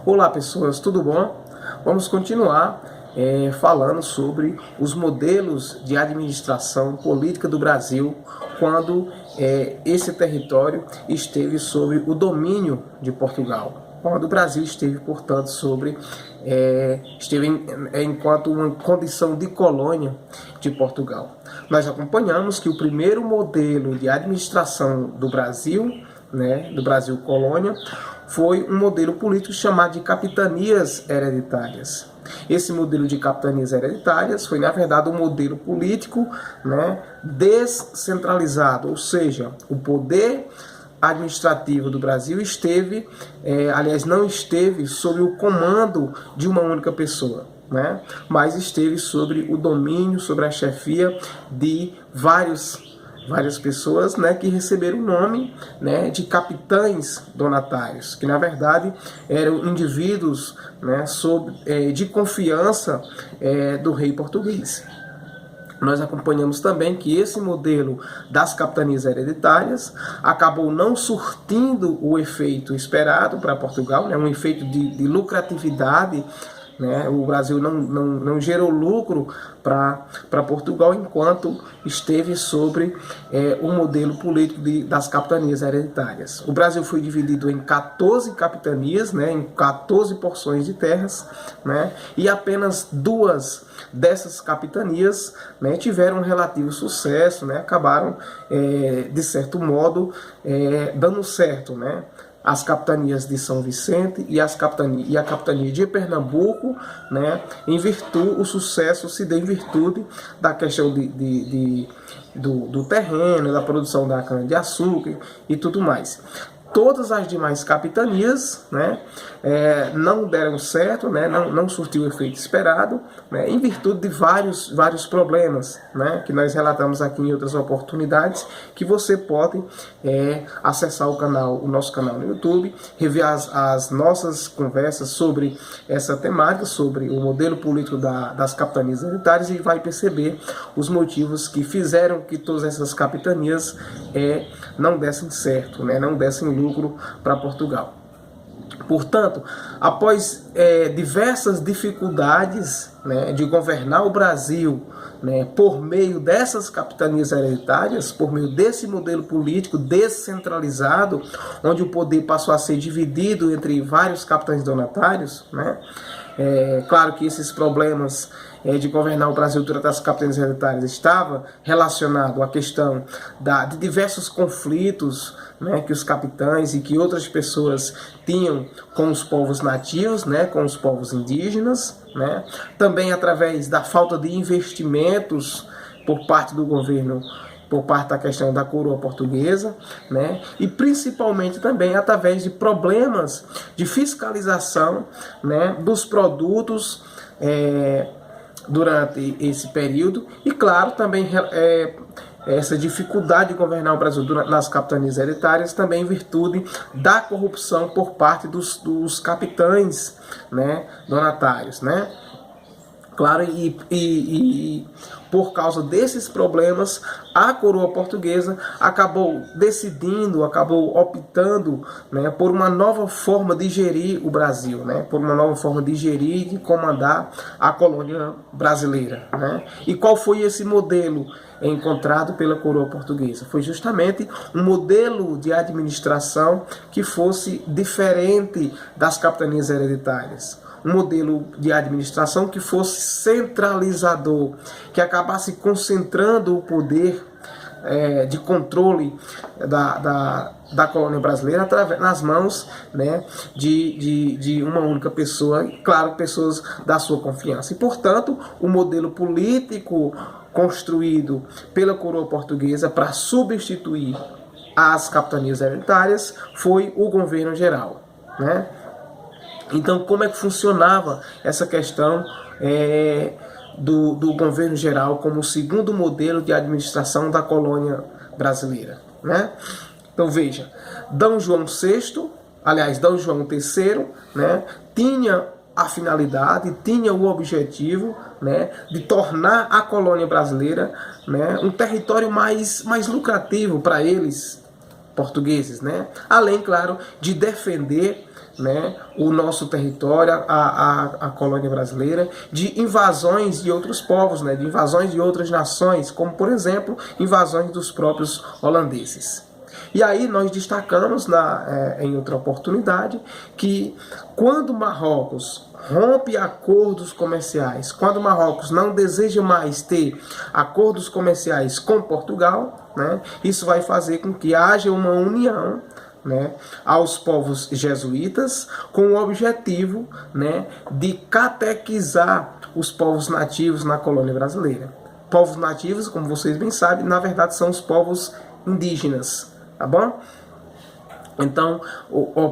Olá pessoas, tudo bom? Vamos continuar falando sobre os modelos de administração política do Brasil quando esse território esteve sob o domínio de Portugal. Quando o Brasil esteve, portanto, enquanto uma condição de colônia de Portugal. Nós acompanhamos que o primeiro modelo de administração do Brasil, do Brasil colônia, foi um modelo político chamado de capitanias hereditárias. Esse modelo de capitanias hereditárias foi, na verdade, um modelo político descentralizado, ou seja, o poder administrativo do Brasil não esteve sob o comando de uma única pessoa, mas esteve sobre o domínio, sobre a chefia de várias pessoas que receberam o nome de capitães donatários, que na verdade eram indivíduos de confiança do rei português. Nós acompanhamos também que esse modelo das capitanias hereditárias acabou não surtindo o efeito esperado para Portugal, um efeito de lucratividade. O Brasil não gerou lucro para Portugal enquanto esteve sobre o modelo político das capitanias hereditárias. O Brasil foi dividido em 14 capitanias, em 14 porções de terras, e apenas 2 dessas capitanias tiveram um relativo sucesso, acabaram, de certo modo, dando certo, as capitanias de São Vicente e a capitania de Pernambuco, o sucesso se deu em virtude da questão do terreno, da produção da cana-de-açúcar e tudo mais. Todas as demais capitanias não deram certo, não surtiu o efeito esperado, em virtude de vários problemas que nós relatamos aqui em outras oportunidades, que você pode acessar o nosso canal no YouTube, rever as nossas conversas sobre essa temática, sobre o modelo político das capitanias hereditárias, e vai perceber os motivos que fizeram que todas essas capitanias não dessem certo, não dessem lucro para Portugal. Portanto, após diversas dificuldades de governar o Brasil por meio dessas capitanias hereditárias, por meio desse modelo político descentralizado, onde o poder passou a ser dividido entre vários capitães donatários, claro que esses problemas de governar o Brasil durante as capitanias hereditárias estava relacionado à questão de diversos conflitos que os capitães e que outras pessoas tinham com os povos nativos, com os povos indígenas, também através da falta de investimentos por parte do governo, por parte da questão da coroa portuguesa, e principalmente também através de problemas de fiscalização dos produtos durante esse período, e claro, também essa dificuldade de governar o Brasil nas capitanias hereditárias também em virtude da corrupção por parte dos capitães donatários, Claro, e por causa desses problemas, a coroa portuguesa acabou optando por uma nova forma de gerir o Brasil, por uma nova forma de gerir e de comandar a colônia brasileira. E qual foi esse modelo encontrado pela coroa portuguesa? Foi justamente um modelo de administração que fosse diferente das capitanias hereditárias. Um modelo de administração que fosse centralizador, que acabasse concentrando o poder de controle da colônia brasileira nas mãos de uma única pessoa, e claro, pessoas da sua confiança. E, portanto, o modelo político construído pela coroa portuguesa para substituir as capitanias hereditárias foi o governo geral. Então, como é que funcionava essa questão do governo geral como o segundo modelo de administração da colônia brasileira? Então, veja, D. João III, tinha a finalidade, tinha o objetivo de tornar a colônia brasileira um território mais lucrativo para eles, portugueses, além, claro, de defender né, o nosso território, a colônia brasileira, de invasões de outros povos, né, de invasões de outras nações, como, por exemplo, invasões dos próprios holandeses. E aí nós destacamos em outra oportunidade que quando Marrocos rompe acordos comerciais, quando Marrocos não deseja mais ter acordos comerciais com Portugal, né, isso vai fazer com que haja uma união, né, aos povos jesuítas, com o objetivo, né, de catequizar os povos nativos na colônia brasileira. Povos nativos, como vocês bem sabem, na verdade são os povos indígenas, tá bom? Então,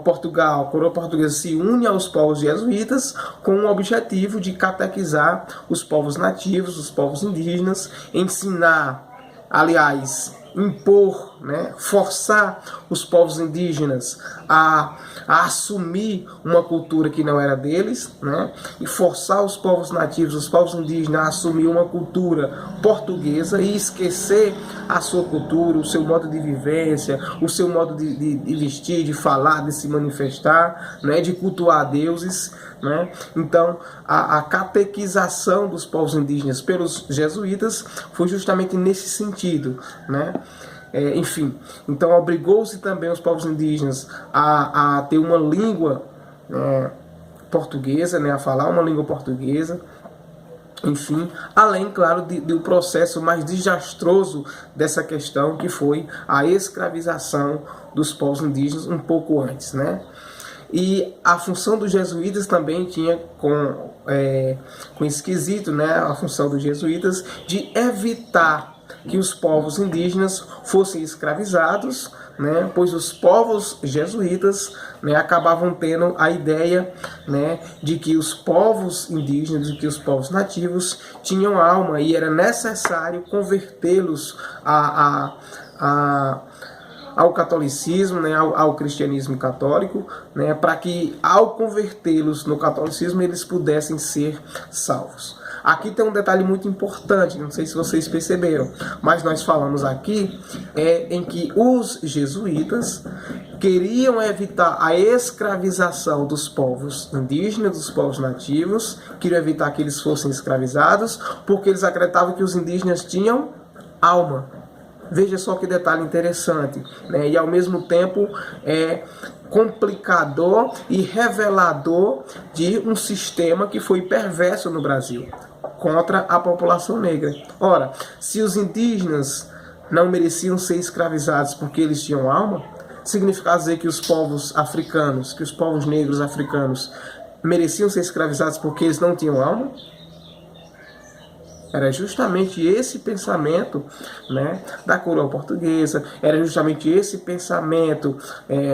Portugal, a coroa portuguesa se une aos povos jesuítas com o objetivo de catequizar os povos nativos, os povos indígenas, ensinar, aliás, impor, né, forçar os povos indígenas a assumir uma cultura que não era deles, né, e forçar os povos nativos, os povos indígenas a assumir uma cultura portuguesa e esquecer a sua cultura, o seu modo de vivência, o seu modo de vestir, de falar, de se manifestar, né, de cultuar deuses, né? Então, a catequização dos povos indígenas pelos jesuítas foi justamente nesse sentido, né? Enfim, então obrigou-se também os povos indígenas a ter uma língua portuguesa, né? A falar uma língua portuguesa. Enfim, além, claro, do processo mais desastroso dessa questão, que foi a escravização dos povos indígenas um pouco antes, né? E a função dos jesuítas também tinha com esquisito, né, a função dos jesuítas de evitar que os povos indígenas fossem escravizados, né, pois os povos jesuítas, né, acabavam tendo a ideia, né, de que os povos indígenas, de que os povos nativos tinham alma e era necessário convertê-los ao catolicismo, né, ao cristianismo católico, né, para que ao convertê-los no catolicismo eles pudessem ser salvos. Aqui tem um detalhe muito importante, não sei se vocês perceberam, mas nós falamos aqui em que os jesuítas queriam evitar a escravização dos povos indígenas, dos povos nativos, queriam evitar que eles fossem escravizados, porque eles acreditavam que os indígenas tinham alma. Veja só que detalhe interessante, né? E ao mesmo tempo complicador e revelador de um sistema que foi perverso no Brasil contra a população negra. Ora, se os indígenas não mereciam ser escravizados porque eles tinham alma, significa dizer que os povos africanos, que os povos negros africanos mereciam ser escravizados porque eles não tinham alma? Era justamente esse pensamento, né, da coroa portuguesa, era justamente esse pensamento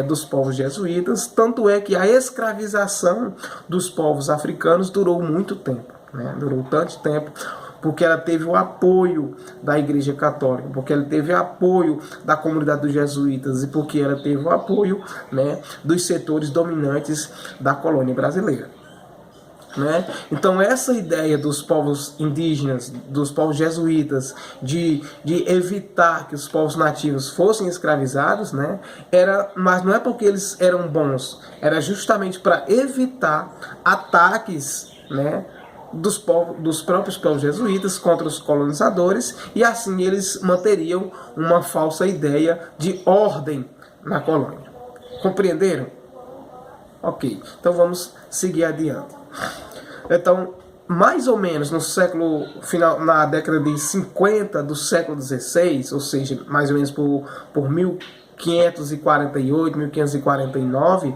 dos povos jesuítas, tanto é que a escravização dos povos africanos durou muito tempo, né, durou tanto tempo, porque ela teve o apoio da Igreja Católica, porque ela teve o apoio da comunidade dos jesuítas e porque ela teve o apoio, né, dos setores dominantes da colônia brasileira. Né? Então essa ideia dos povos indígenas, dos povos jesuítas, de evitar que os povos nativos fossem escravizados, né? Mas não é porque eles eram bons, era justamente para evitar ataques, né, dos próprios povos jesuítas contra os colonizadores, e assim eles manteriam uma falsa ideia de ordem na colônia. Compreenderam? Ok, então vamos seguir adiante. Então, mais ou menos no na década de 50 do século XVI, ou seja, mais ou menos por 1548, 1549,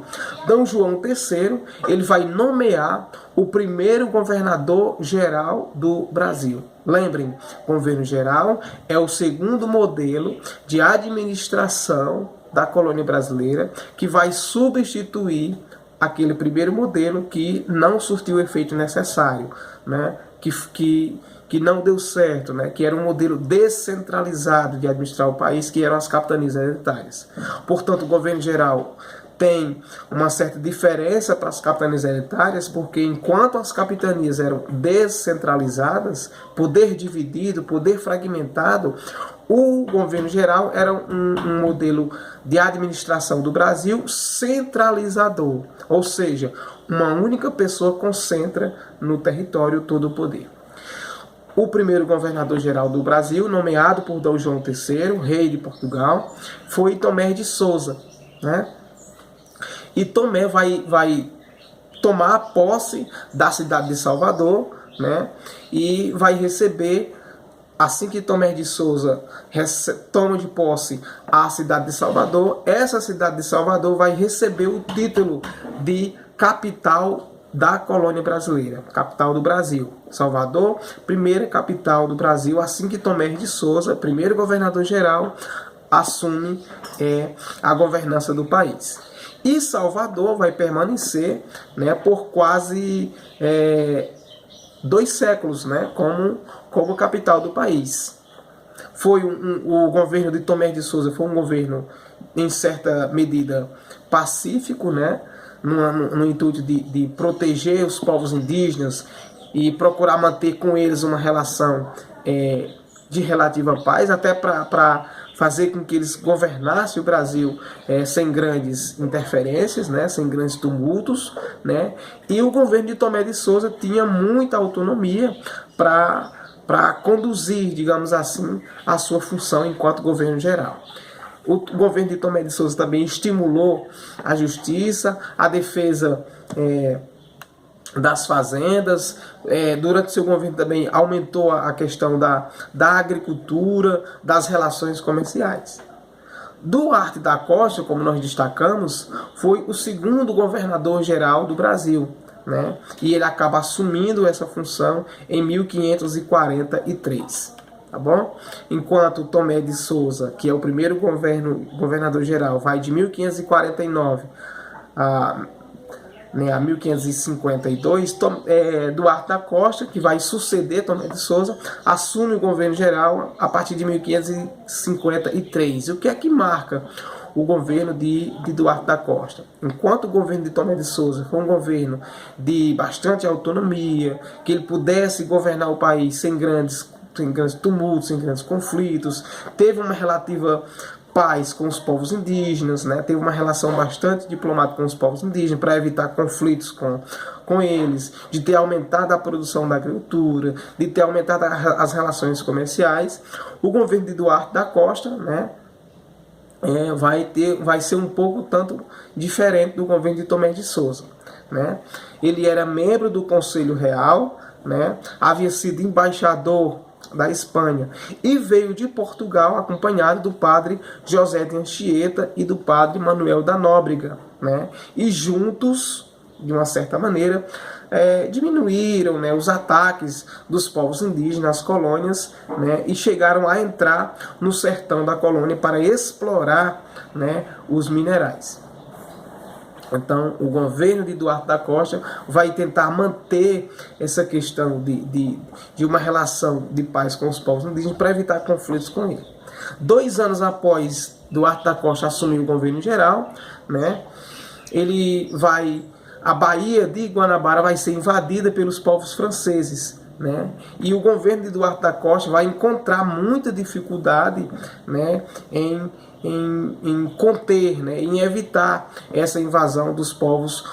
D. João III ele vai nomear o primeiro governador geral do Brasil. Lembrem, governo geral é o segundo modelo de administração da colônia brasileira que vai substituir aquele primeiro modelo que não surtiu o efeito necessário, né? que não deu certo, né? Que era um modelo descentralizado de administrar o país, que eram as capitanias hereditárias. Portanto, o governo geral tem uma certa diferença para as capitanias hereditárias, porque enquanto as capitanias eram descentralizadas, poder dividido, poder fragmentado, o governo geral era um modelo de administração do Brasil centralizador, ou seja, uma única pessoa concentra no território todo o poder. O primeiro governador-geral do Brasil, nomeado por Dom João III, rei de Portugal, foi Tomé de Souza, né? E Tomé vai tomar posse da cidade de Salvador, né? E vai receber, assim que Tomé de Souza toma de posse a cidade de Salvador, essa cidade de Salvador vai receber o título de capital da colônia brasileira, capital do Brasil. Salvador, primeira capital do Brasil, assim que Tomé de Souza, primeiro governador-geral, assume a governança do país. E Salvador vai permanecer, né, por quase 2 séculos, né, como capital do país. O governo de Tomé de Souza foi um governo, em certa medida, pacífico, né, no intuito de proteger os povos indígenas e procurar manter com eles uma relação de relativa paz, até para fazer com que eles governassem o Brasil sem grandes interferências, né, sem grandes tumultos, né. E o governo de Tomé de Souza tinha muita autonomia para conduzir, digamos assim, a sua função enquanto governo geral. O governo de Tomé de Souza também estimulou a justiça, a defesa das fazendas. Durante seu governo também aumentou a questão da agricultura, das relações comerciais. Duarte da Costa, como nós destacamos, foi o segundo governador-geral do Brasil, né? E ele acaba assumindo essa função em 1543. Tá bom? Enquanto Tomé de Souza, que é o primeiro governador-geral, vai de 1549 a 1552, Duarte da Costa, que vai suceder Tomé de Souza, assume o governo geral a partir de 1553. E o que é que marca o governo de Duarte da Costa? Enquanto o governo de Tomé de Souza foi um governo de bastante autonomia, que ele pudesse governar o país sem grandes tumultos, sem grandes conflitos, teve uma relativa paz com os povos indígenas, né? Teve uma relação bastante diplomática com os povos indígenas para evitar conflitos com eles, de ter aumentado a produção da agricultura, de ter aumentado as relações comerciais. O governo de Duarte da Costa, né, vai ser um pouco tanto diferente do governo de Tomé de Souza, né? Ele era membro do Conselho Real, né? Havia sido embaixador da Espanha e veio de Portugal acompanhado do padre José de Anchieta e do padre Manuel da Nóbrega, né? E juntos, de uma certa maneira, diminuíram, né, os ataques dos povos indígenas às colônias, né, e chegaram a entrar no sertão da colônia para explorar, né, os minerais. Então, o governo de Duarte da Costa vai tentar manter essa questão de uma relação de paz com os povos indígenas para evitar conflitos com ele. 2 anos após Duarte da Costa assumir o governo geral, né, a Baía de Guanabara vai ser invadida pelos povos franceses, né, e o governo de Duarte da Costa vai encontrar muita dificuldade, né, em conter, né, em evitar essa invasão dos povos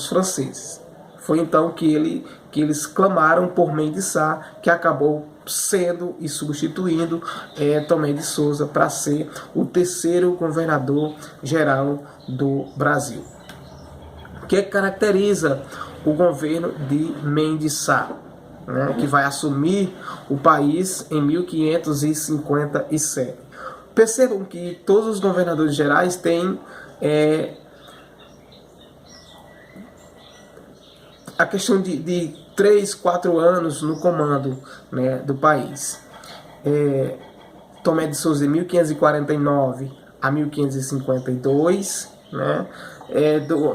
franceses. Foi então que eles clamaram por Mendes Sá, que acabou sendo e substituindo Tomé de Souza para ser o terceiro governador geral do Brasil. O que caracteriza o governo de Mendes Sá, né, que vai assumir o país em 1557? Percebam que todos os governadores gerais têm a questão de 3, 4 anos no comando, né, do país. Tomé de Souza de 1549 a 1552, né?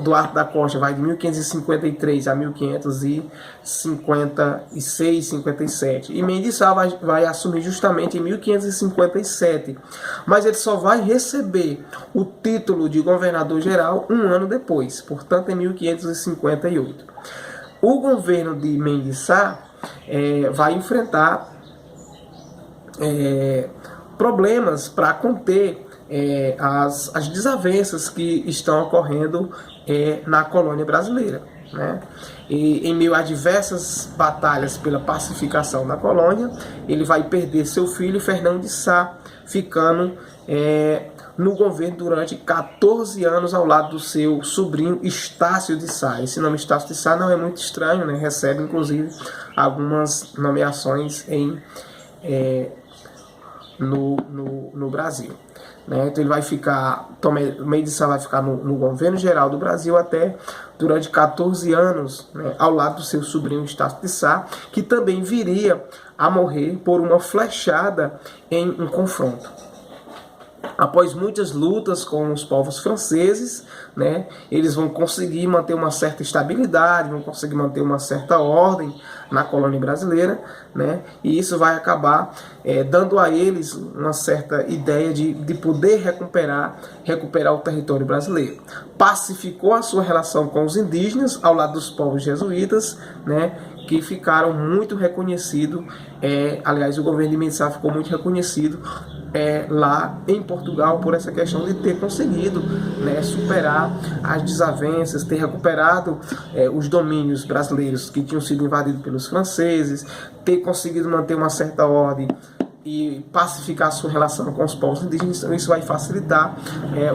Duarte da Costa vai de 1553 a 1556, 57. E Mendes Sá vai assumir justamente em 1557. Mas ele só vai receber o título de governador geral um ano depois, portanto em 1558. O governo de Mendes Sá vai enfrentar problemas para conter as desavenças que estão ocorrendo na colônia brasileira, né? E em meio a diversas batalhas pela pacificação da colônia, ele vai perder seu filho Fernão de Sá, ficando no governo durante 14 anos ao lado do seu sobrinho Estácio de Sá. Esse nome Estácio de Sá não é muito estranho, né? Recebe inclusive algumas nomeações no Brasil. Né? Então ele vai ficar, Mendes Sá vai ficar no governo geral do Brasil até durante 14 anos, né, ao lado do seu sobrinho Estácio de Sá, que também viria a morrer por uma flechada em um confronto. Após muitas lutas com os povos franceses, né, eles vão conseguir manter uma certa estabilidade, vão conseguir manter uma certa ordem na colônia brasileira, né, e isso vai acabar dando a eles uma certa ideia de poder recuperar o território brasileiro. Pacificou a sua relação com os indígenas ao lado dos povos jesuítas, né, que ficaram muito reconhecidos, aliás, o governo de Mendes Sá ficou muito reconhecido lá em Portugal por essa questão de ter conseguido, né, superar as desavenças, ter recuperado os domínios brasileiros que tinham sido invadidos pelos franceses, ter conseguido manter uma certa ordem e pacificar a sua relação com os povos indígenas. Então isso vai facilitar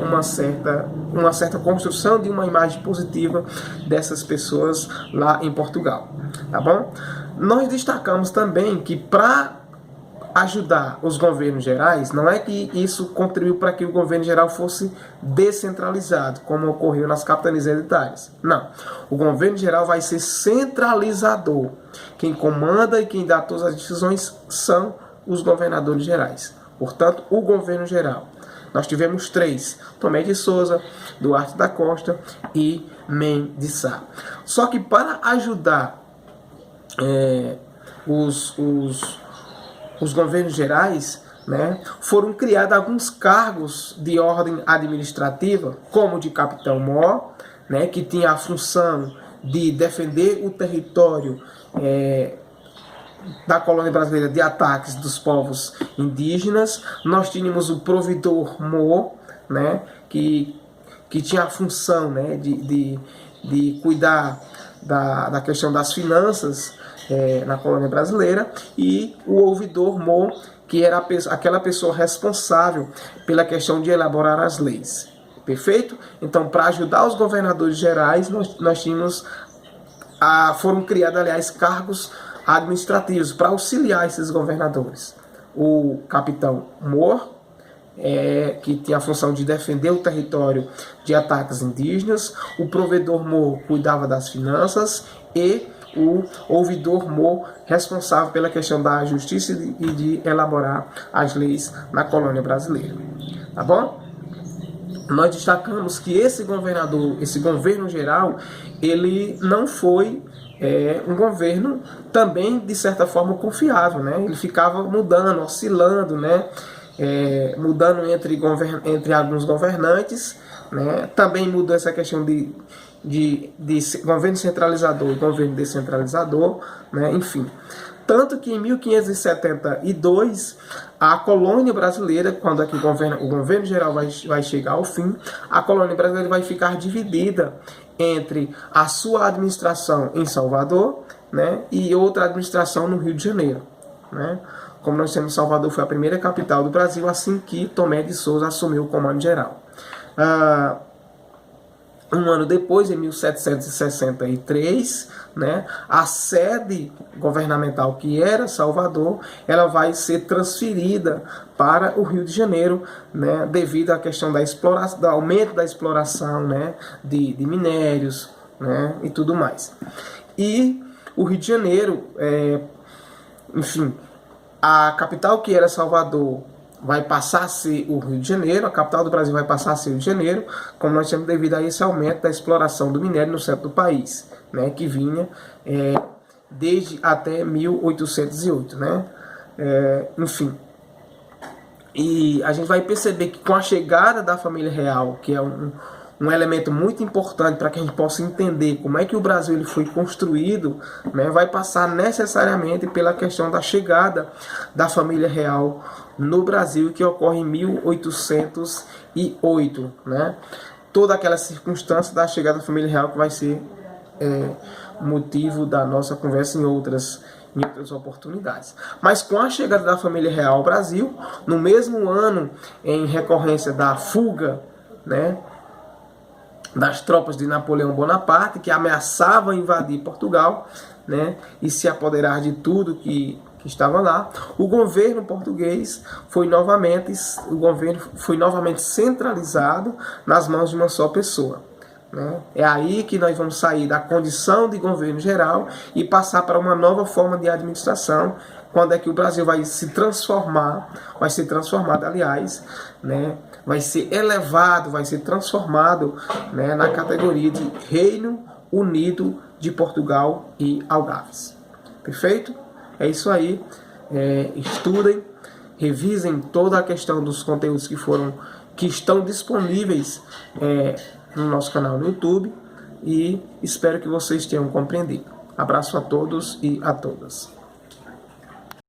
uma certa construção de uma imagem positiva dessas pessoas lá em Portugal, tá bom? Nós destacamos também que para ajudar os governos gerais, não é que isso contribuiu para que o governo geral fosse descentralizado, como ocorreu nas capitanias hereditárias. Não. O governo geral vai ser centralizador. Quem comanda e quem dá todas as decisões são os governadores gerais. Portanto, o governo geral. Nós tivemos 3, Tomé de Souza, Duarte da Costa e Mendes Sá. Só que para ajudar os governos gerais, né, foram criados alguns cargos de ordem administrativa, como o de capitão-mor, né, que tinha a função de defender o território da colônia brasileira de ataques dos povos indígenas. Nós tínhamos o provedor-mor, né, que tinha a função, né, de cuidar da questão das finanças na colônia brasileira, e o ouvidor-mor, que era aquela pessoa responsável pela questão de elaborar as leis. Perfeito? Então, para ajudar os governadores gerais, nós tínhamos, foram criados, aliás, cargos administrativos para auxiliar esses governadores. O capitão-mor, que tinha a função de defender o território de ataques indígenas, o provedor-mor cuidava das finanças, e o ouvidor-mor responsável pela questão da justiça e de elaborar as leis na colônia brasileira. Tá bom? Nós destacamos que esse governo geral, ele não foi um governo também, de certa forma, confiável, né? Ele ficava mudando, oscilando, né? Mudando entre alguns governantes, né? Também mudou essa questão de governo centralizador e governo descentralizador, né? Enfim. Tanto que em 1572, a colônia brasileira, quando aqui o governo geral vai chegar ao fim, a colônia brasileira vai ficar dividida entre a sua administração em Salvador, né, e outra administração no Rio de Janeiro, né? Como nós temos, Salvador foi a primeira capital do Brasil assim que Tomé de Souza assumiu o comando geral. Um ano depois, em 1763, né, a sede governamental, que era Salvador, ela vai ser transferida para o Rio de Janeiro, né, devido à questão da exploração, do aumento da exploração, né, de minérios, né, e tudo mais. E o Rio de Janeiro, enfim, a capital, que era Salvador, vai passar a ser o Rio de Janeiro, a capital do Brasil vai passar a ser o Rio de Janeiro, como nós temos devido a esse aumento da exploração do minério no centro do país, né, que vinha desde até 1808, né? Enfim. E a gente vai perceber que com a chegada da família real, que é um elemento muito importante para que a gente possa entender como é que o Brasil ele foi construído, né, vai passar necessariamente pela questão da chegada da família real no Brasil, que ocorre em 1808. Né? Toda aquela circunstância da chegada da família real que vai ser motivo da nossa conversa em outras oportunidades. Mas com a chegada da família real ao Brasil, no mesmo ano, em recorrência da fuga, né, das tropas de Napoleão Bonaparte, que ameaçavam invadir Portugal, né, e se apoderar de tudo que estava lá, o governo português foi novamente centralizado nas mãos de uma só pessoa. Né? É aí que nós vamos sair da condição de governo geral e passar para uma nova forma de administração, quando é que o Brasil vai se transformar, aliás, né? Vai ser elevado, vai ser transformado, né, na categoria de Reino Unido de Portugal e Algarves. Perfeito? É isso aí. Estudem, revisem toda a questão dos conteúdos que estão disponíveis no nosso canal no YouTube, e espero que vocês tenham compreendido. Abraço a todos e a todas.